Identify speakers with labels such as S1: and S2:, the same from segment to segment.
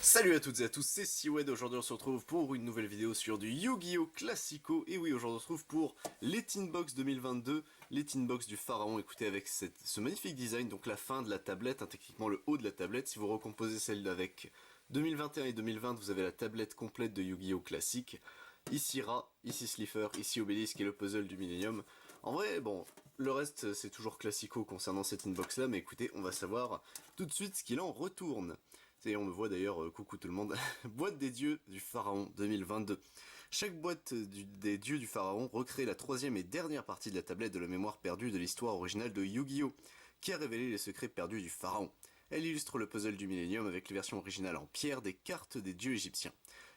S1: Salut à toutes et à tous, c'est Siwed. Aujourd'hui on se retrouve pour une nouvelle vidéo sur du Yu-Gi-Oh! Classico. Et oui, aujourd'hui on se retrouve pour les Teen Box 2022, les Teen Box du Pharaon. Écoutez, avec ce magnifique design, donc la fin de la tablette, techniquement le haut de la tablette. Si vous recomposez celle avec 2021 et 2020, vous avez la tablette complète de Yu-Gi-Oh! Classique. Ici Ra, ici Slifer, ici Obélisque et le puzzle du Millennium. En vrai, bon, le reste c'est toujours classico concernant cette inbox là, mais écoutez, on va savoir tout de suite ce qu'il en retourne. Et on me voit d'ailleurs, coucou tout le monde, boîte des dieux du pharaon 2022. Chaque boîte des dieux du pharaon recrée la troisième et dernière partie de la tablette de la mémoire perdue de l'histoire originale de Yu-Gi-Oh! Qui a révélé les secrets perdus du pharaon. Elle illustre le puzzle du Millennium avec les versions originales en pierre des cartes des dieux égyptiens.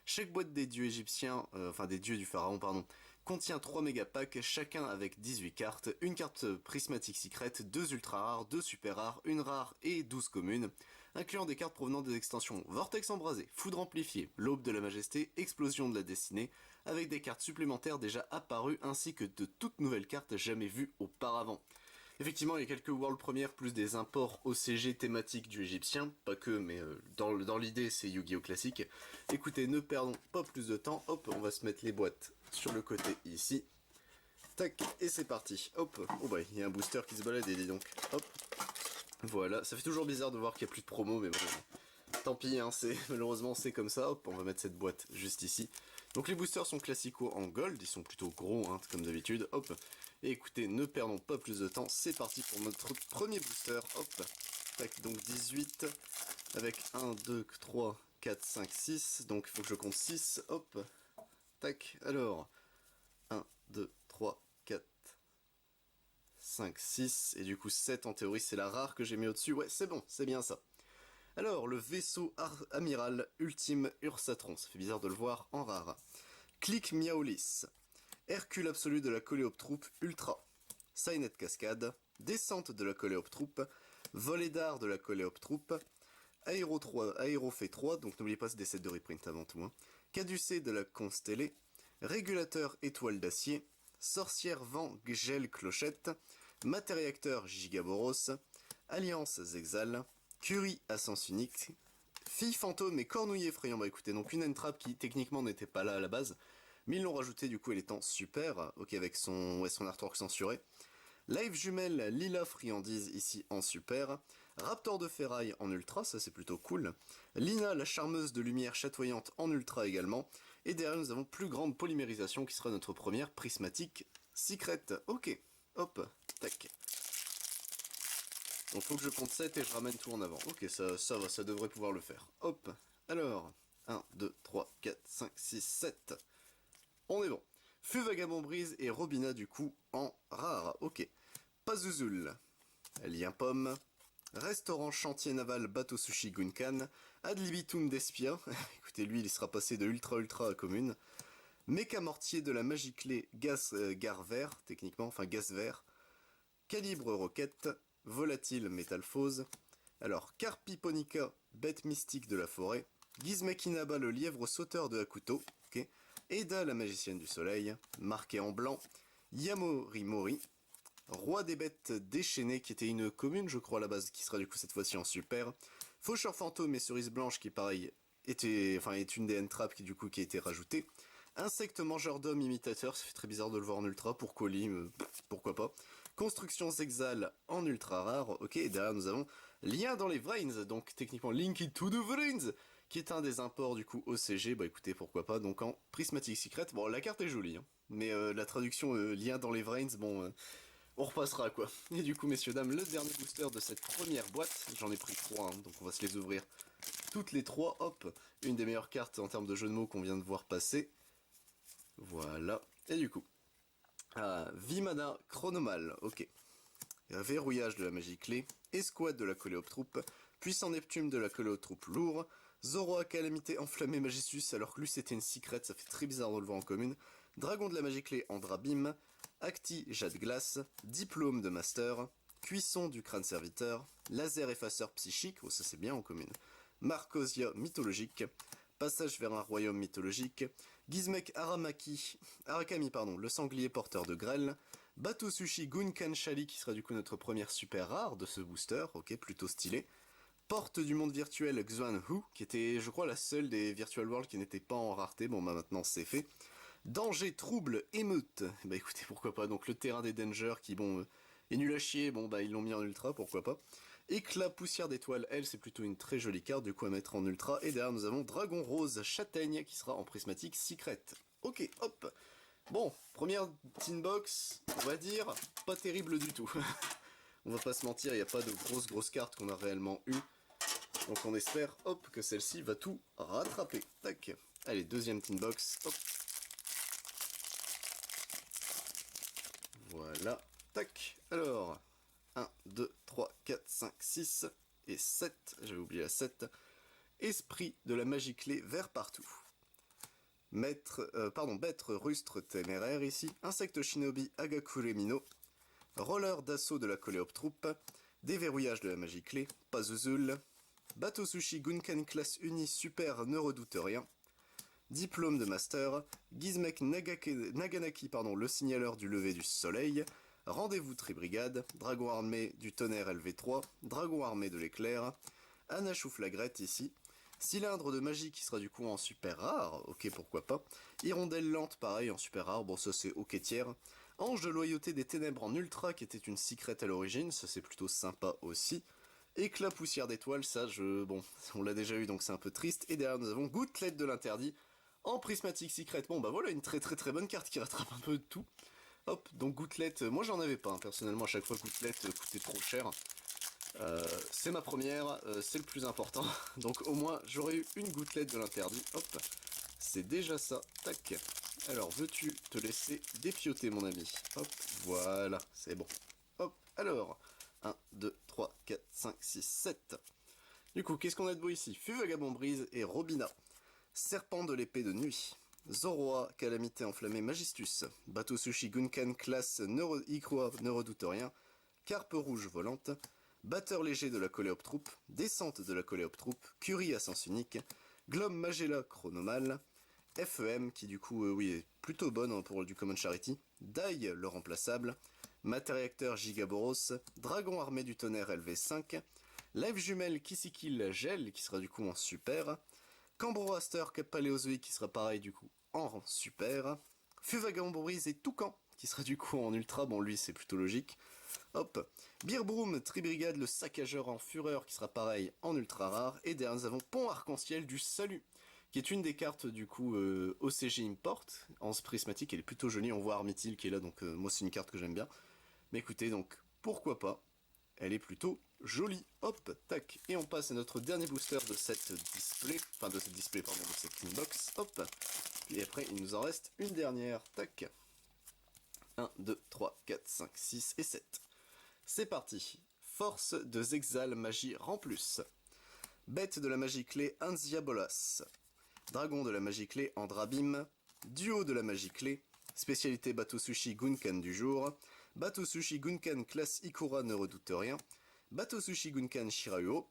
S1: Chaque boîte des dieux égyptiens, des dieux du pharaon, pardon, contient 3 méga packs, chacun avec 18 cartes, une carte prismatique secret, 2 ultra rares, 2 super rares, une rare et 12 communes, incluant des cartes provenant des extensions Vortex embrasé, Foudre amplifiée, l'Aube de la Majesté, Explosion de la Destinée, avec des cartes supplémentaires déjà apparues ainsi que de toutes nouvelles cartes jamais vues auparavant. Effectivement, il y a quelques world premières plus des imports OCG thématiques du égyptien, pas que, mais dans l'idée c'est Yu-Gi-Oh! Classique. Écoutez, ne perdons pas plus de temps, hop, on va se mettre les boîtes sur le côté ici. Tac, et c'est parti. Hop, oh bah, il y a un booster qui se balade, et dis donc. Hop, voilà, ça fait toujours bizarre de voir qu'il n'y a plus de promo, mais bon, tant pis, malheureusement c'est comme ça. Hop, on va mettre cette boîte juste ici. Donc les boosters sont classicaux en gold, ils sont plutôt gros, comme d'habitude. Hop, et écoutez, ne perdons pas plus de temps, c'est parti pour notre premier booster. Hop, tac, donc 18, avec 1, 2, 3, 4, 5, 6. Donc il faut que je compte 6, hop, tac, alors, 1, 2, 3, 4, 5, 6, et du coup 7 en théorie c'est la rare que j'ai mis au-dessus. Ouais, c'est bon, c'est bien ça. Alors, le vaisseau amiral ultime Ursatron, ça fait bizarre de le voir en rare. Click Miaolis, Hercule absolu de la Coléoptroupe Ultra, Cynet Cascade, Descente de la Coléoptroupe, Volée d'art de la Coléoptroupe, Aéro 3, Aérofait 3, donc n'oubliez pas ce des sets de reprint avant tout, Caducée de la Constellée, Régulateur étoile d'acier, Sorcière vent gel clochette, Matériacteur Gigaboros, Alliance Zexal, Curie à sens unique, Fille fantôme et cornouiller effrayant. Bah écoutez, donc une entrap qui techniquement n'était pas là à la base, mais ils l'ont rajouté du coup elle étant super, ok avec son artwork censuré. Live jumelle Lila friandise ici en super, Raptor de ferraille en ultra, ça c'est plutôt cool, Lina la charmeuse de lumière chatoyante en ultra également, et derrière nous avons plus grande polymérisation qui sera notre première prismatique secret. Ok, hop, tac. Donc faut que je compte 7 et je ramène tout en avant. Ok, ça va, ça devrait pouvoir le faire. Hop, alors, 1, 2, 3, 4, 5, 6, 7. On est bon. Feu Vagabond Brise et Robina du coup en rare. Ok. Pazuzu, Lien Pomme, Restaurant Chantier Naval Bateau Sushi Gunkan, Adlibitum d'Espia, écoutez lui il sera passé de ultra ultra à commune, Méca Mortier de la Magie Clé Gare Vert, techniquement, enfin gaz vert, Calibre Roquette, Volatile Métalphose, alors Carpiponica, Bête Mystique de la Forêt, Gizmakinaba le Lièvre Sauteur de Hakuto, ok, Eda la Magicienne du Soleil, marqué en blanc, Yamori Mori, Roi des Bêtes Déchaînées, qui était une commune, je crois, à la base, qui sera du coup cette fois-ci en super. Faucheur Fantôme et Cerise Blanche, qui pareil, est une des N-Trap qui du coup qui a été rajoutée. Insecte Mangeur d'Hommes Imitateur, ça fait très bizarre de le voir en ultra, pour colis, pourquoi pas. Construction Zexal en ultra rare, ok, et derrière nous avons Lien dans les Vrains, donc techniquement Link to the Vrains, qui est un des imports du coup OCG, bah écoutez, pourquoi pas, donc en Prismatic Secret. Bon, la carte est jolie, mais la traduction Lien dans les Vrains, bon... on repassera quoi. Et du coup messieurs dames, le dernier booster de cette première boîte, j'en ai pris 3, donc on va se les ouvrir toutes les 3, hop, une des meilleures cartes en termes de jeu de mots qu'on vient de voir passer. Voilà, et du coup, Vimana Chronomal, ok. Verrouillage de la magie clé, Escouade de la Coléoptroupe, Puissant Neptune de la Coléoptroupe lourd, Zoroa Calamité enflammée Magisus alors que lui c'était une secret, ça fait très bizarre de le voir en commune, Dragon de la magie clé en Drabim, Acti Jade Glace, Diplôme de Master, Cuisson du crâne serviteur, Laser effaceur psychique, oh ça c'est bien en commune, Marcosia mythologique, Passage vers un royaume mythologique, Gizmek Arakami, le sanglier porteur de grêle, Bateau Sushi Gunkan Shali qui sera du coup notre première super rare de ce booster, ok, plutôt stylé. Porte du monde virtuel Xuan Hu, qui était, je crois, la seule des Virtual World qui n'était pas en rareté. Bon, bah maintenant c'est fait. Danger, trouble, émeute. Bah écoutez, pourquoi pas. Donc le terrain des Dangers qui, bon, est nul à chier. Bon, bah ils l'ont mis en ultra, pourquoi pas. Éclat, poussière d'étoile, elle, c'est plutôt une très jolie carte, du coup à mettre en ultra. Et derrière, nous avons Dragon Rose, Châtaigne, qui sera en prismatique Secret. Ok, hop. Bon, première tin box, on va dire, pas terrible du tout. On va pas se mentir, il n'y a pas de grosses cartes qu'on a réellement eues. Donc on espère, hop, que celle-ci va tout rattraper. Tac. Allez, deuxième tin box, hop. Voilà, tac. Alors, 1, 2, 3, 4, 5, 6 et 7. J'avais oublié la 7. Esprit de la magie clé vert partout. Bête rustre téméraire ici. Insecte shinobi Agakure Mino. Roller d'assaut de la Coléoptroupe. Déverrouillage de la magie clé. Pazuzu. Bateau sushi Gunkan classe uni super ne redoute rien. Diplôme de master. Gizmek Naganaki, le signaleur du lever du soleil. Rendez-vous Tribrigade. Dragon armé du tonnerre LV3. Dragon armé de l'éclair. Anna Chouflagrette ici. Cylindre de magie qui sera du coup en super rare, ok pourquoi pas. Hirondelle lente pareil en super rare, bon ça c'est ok tiers. Ange de loyauté des ténèbres en ultra qui était une secrète à l'origine, ça c'est plutôt sympa aussi. Éclat poussière d'étoile, ça bon, on l'a déjà eu donc c'est un peu triste. Et derrière nous avons Gouttelette de l'interdit en prismatique secret. Bon bah voilà une très bonne carte qui rattrape un peu de tout. Hop, donc Gouttelette, moi j'en avais pas, hein. Personnellement à chaque fois Gouttelette coûtait trop cher. C'est ma première, c'est le plus important, donc au moins j'aurais eu une gouttelette de l'interdit, hop, c'est déjà ça, tac. Alors veux-tu te laisser dépioter mon ami, hop, voilà, c'est bon, hop, alors, 1, 2, 3, 4, 5, 6, 7. Du coup, qu'est-ce qu'on a de beau ici? Feu Vagabond Brise et Robina, Serpent de l'épée de nuit, Zoroa, Calamité enflammée Magistus, Bateau Sushi Gunkan classe Ikroa, ne redoute rien, Carpe rouge volante, Batteur léger de la Coléoptroupe, Descente de la Coléoptroupe, Curie à sens unique, Globe Magella chronomal, FEM qui du coup oui est plutôt bonne hein, pour du Common Charity, Dai le remplaçable, Matériacteur Gigaboros, Dragon armé du tonnerre LV5, Live jumelle Kissikil Gel qui sera du coup en super, Cambroraster Paléozoïque qui sera pareil du coup en super, Fuvagabond Brise et Toucan qui sera du coup en ultra, bon lui c'est plutôt logique. Hop, Beerbroom, Tribrigade, le saccageur en fureur qui sera pareil en ultra rare. Et derrière nous avons Pont Arc-en-Ciel du Salut, qui est une des cartes du coup OCG Import. En prismatique, elle est plutôt jolie, on voit Armithil qui est là, donc moi c'est une carte que j'aime bien. Mais écoutez, donc pourquoi pas, elle est plutôt jolie. Hop, tac, et on passe à notre dernier booster de cette display, de cette inbox, hop. Et après il nous en reste une dernière, tac. 1, 2, 3, 4, 5, 6 et 7. C'est parti. Force de Zexal Magie rend plus. Bête de la magie clé Anziabolas. Dragon de la magie clé Andrabim. Duo de la magie clé. Spécialité Bateau Sushi Gunkan du jour. Bateau Sushi Gunkan classe Ikura ne redoute rien. Bateau Sushi Gunkan Shirauo.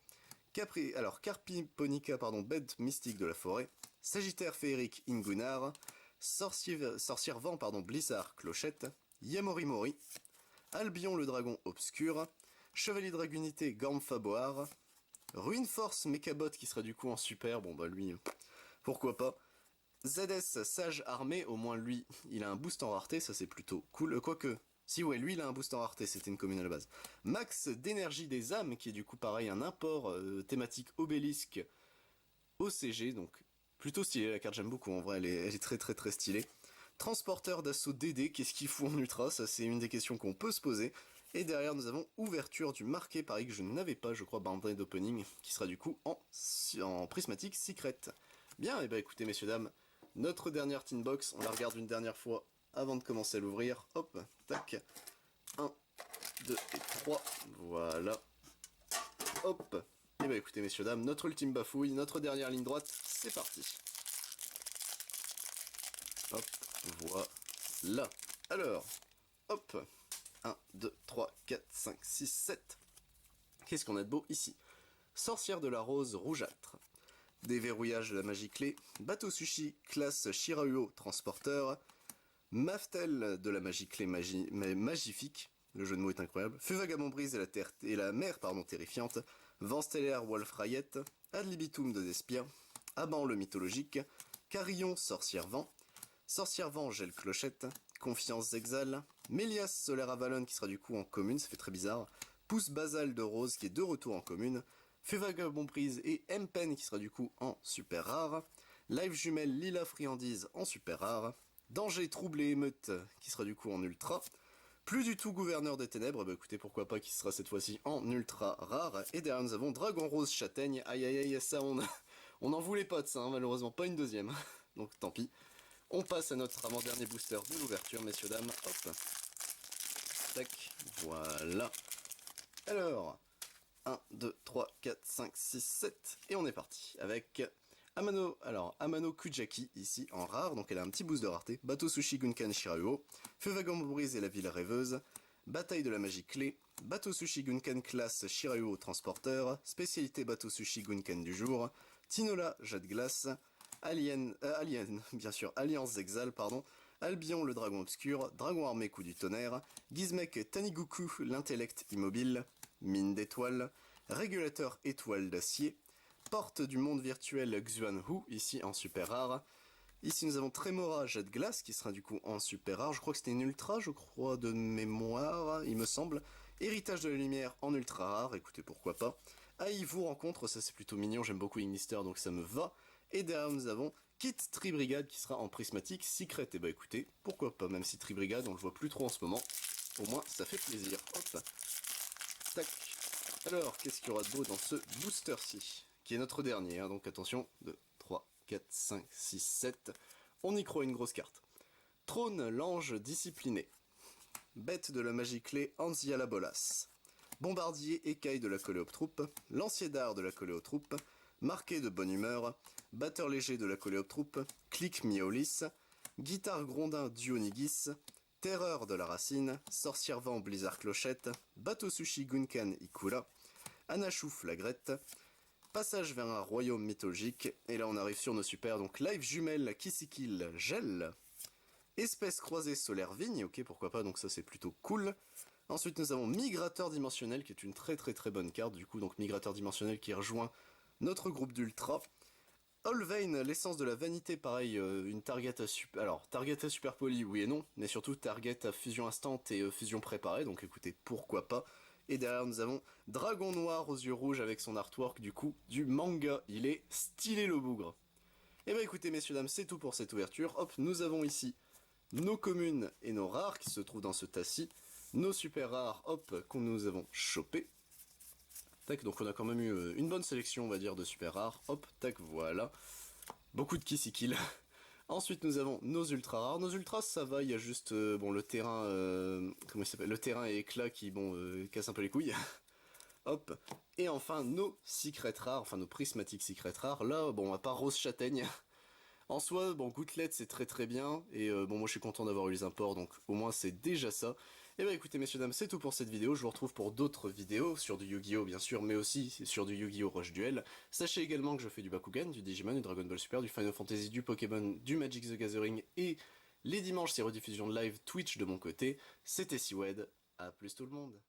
S1: Carpiponica, bête mystique de la forêt. Sagittaire féerique Ingunar. Sorcière vent, Blizzard Clochette. Yamorimori. Albion le dragon obscur, Chevalier Dragunité Gormfaboar, Ruine Force Mechabot qui sera du coup en super, bon bah lui, pourquoi pas. ZS Sage Armé, au moins lui, il a un boost en rareté, ça c'est plutôt cool, quoique, si ouais, lui il a un boost en rareté, c'était une commune à la base. Max d'énergie des âmes, qui est du coup pareil, un import thématique obélisque OCG, donc plutôt stylé la carte, j'aime beaucoup, en vrai elle est très stylée. Transporteur d'assaut DD, qu'est-ce qu'il fout en ultra? Ça c'est une des questions qu'on peut se poser. Et derrière nous avons ouverture du marqué, pareil que je n'avais pas, je crois, Banded Opening, qui sera du coup en prismatique secret. Bien, et bah écoutez messieurs dames, notre dernière tin box, on la regarde une dernière fois avant de commencer à l'ouvrir. Hop, tac. 1, 2 et 3, voilà. Hop. Et bah écoutez messieurs dames, notre ultime bafouille, notre dernière ligne droite, c'est parti. Hop, voilà. Alors, hop. 1, 2, 3, 4, 5, 6, 7. Qu'est-ce qu'on a de beau ici? Sorcière de la rose rougeâtre. Déverrouillage de la magie clé. Bateau sushi, classe Shirauo, transporteur. Maftel de la magie clé magifique. Le jeu de mots est incroyable. Feu vagabond brise et la mer terrifiante. Vent stellaire Wolf Riot, Ad libitum de Despia, Aban le mythologique, Carillon Sorcière Vent, Sorcière Vent Gel Clochette, Confiance Exal, Mélias Solaire Avalon qui sera du coup en commune, ça fait très bizarre, Pouce Basal de Rose qui est de retour en commune, Fée Vagabond Prise et M-Pen qui sera du coup en super rare, Live Jumelle Lila Friandise en super rare, Danger Trouble et Émeute qui sera du coup en ultra, plus du tout Gouverneur des Ténèbres, bah écoutez pourquoi pas qui sera cette fois-ci en ultra rare, et derrière nous avons Dragon Rose Châtaigne, aïe aïe aïe ça on en voulait pas de ça, hein, malheureusement pas une deuxième, donc tant pis. On passe à notre avant-dernier booster de l'ouverture, messieurs dames, hop, tac, voilà. Alors, 1, 2, 3, 4, 5, 6, 7, et on est parti avec Amano Kujaki, ici en rare, donc elle a un petit boost de rareté, Bateau Sushi Gunkan Shirauo, Feu Vagabond Brise et la Ville Rêveuse, Bataille de la Magie Clé, Bateau Sushi Gunkan classe Shirauo Transporteur, spécialité Bateau Sushi Gunkan du jour, Tinola Jet Glace, Alien, bien sûr, Alliance Exal, pardon, Albion le Dragon Obscur, Dragon Armé Coup du Tonnerre, Gizmek Taniguku l'Intellect Immobile, Mine d'étoiles, Régulateur Étoile d'Acier, Porte du Monde Virtuel Xuan Hu, ici en super rare. Ici nous avons Tremora Jet de Glace, qui sera du coup en super rare. Je crois que c'était une ultra, je crois, de mémoire, il me semble. Héritage de la Lumière en ultra rare, écoutez, pourquoi pas. Aïe vous rencontre, ça c'est plutôt mignon, j'aime beaucoup Ignister, donc ça me va. Et derrière nous avons Kit Tribrigade, qui sera en prismatique Secret. Et bah écoutez, pourquoi pas, même si Tribrigade, on le voit plus trop en ce moment. Au moins, ça fait plaisir. Hop. Tac. Alors, qu'est-ce qu'il y aura de beau dans ce booster-ci, qui est notre dernier, hein, donc attention, 2, 3, 4, 5, 6, 7, on y croit une grosse carte. Trône, l'ange discipliné. Bête de la magie clé, Anziala Bolas. Bombardier, écaille de la Coléoptroupe. Lancier d'art de la Coléoptroupe. Marqué de bonne humeur. Batteur léger de la Coléoptroupe. Clic Miolis. Guitare grondin Dionygis. Terreur de la racine. Sorcière vent Blizzard Clochette. Bateau sushi Gunkan Ikura. Anachouf la Grette. Passage vers un royaume mythologique, et là on arrive sur nos super, donc Live Jumelle Kissikil Gel, Espèce croisée solaire vigne, ok pourquoi pas, donc ça c'est plutôt cool. Ensuite nous avons Migrateur dimensionnel, qui est une très très très bonne carte, du coup donc Migrateur dimensionnel qui rejoint notre groupe d'ultra. Olvein, l'essence de la vanité, pareil, une target à super... Alors, target à super poli, oui et non, mais surtout target à fusion instant et fusion préparée, donc écoutez, pourquoi pas. Et derrière nous avons Dragon Noir aux yeux rouges avec son artwork du coup du manga. Il est stylé le bougre. Et bah écoutez messieurs dames, c'est tout pour cette ouverture. Hop, nous avons ici nos communes et nos rares qui se trouvent dans ce tas-ci. Nos super rares, hop, qu'on nous avons chopé. Tac, donc on a quand même eu une bonne sélection on va dire de super rares. Hop, tac, voilà. Beaucoup de kiss kill. Ensuite nous avons nos ultra rares. Nos ultras ça va, il y a juste bon le terrain comment il s'appelle, le terrain et éclat qui bon casse un peu les couilles. Hop. Et enfin nos secrets rares, enfin nos prismatiques secrets rares. Là bon à part rose châtaigne. En soi, bon, Gouttelette c'est très très bien, et bon moi je suis content d'avoir eu les imports, donc au moins c'est déjà ça. Et bah écoutez messieurs dames, c'est tout pour cette vidéo, je vous retrouve pour d'autres vidéos, sur du Yu-Gi-Oh bien sûr, mais aussi sur du Yu-Gi-Oh Rush Duel. Sachez également que je fais du Bakugan, du Digimon, du Dragon Ball Super, du Final Fantasy, du Pokémon, du Magic the Gathering, et les dimanches c'est rediffusion de live Twitch de mon côté. C'était Siwed, à plus tout le monde.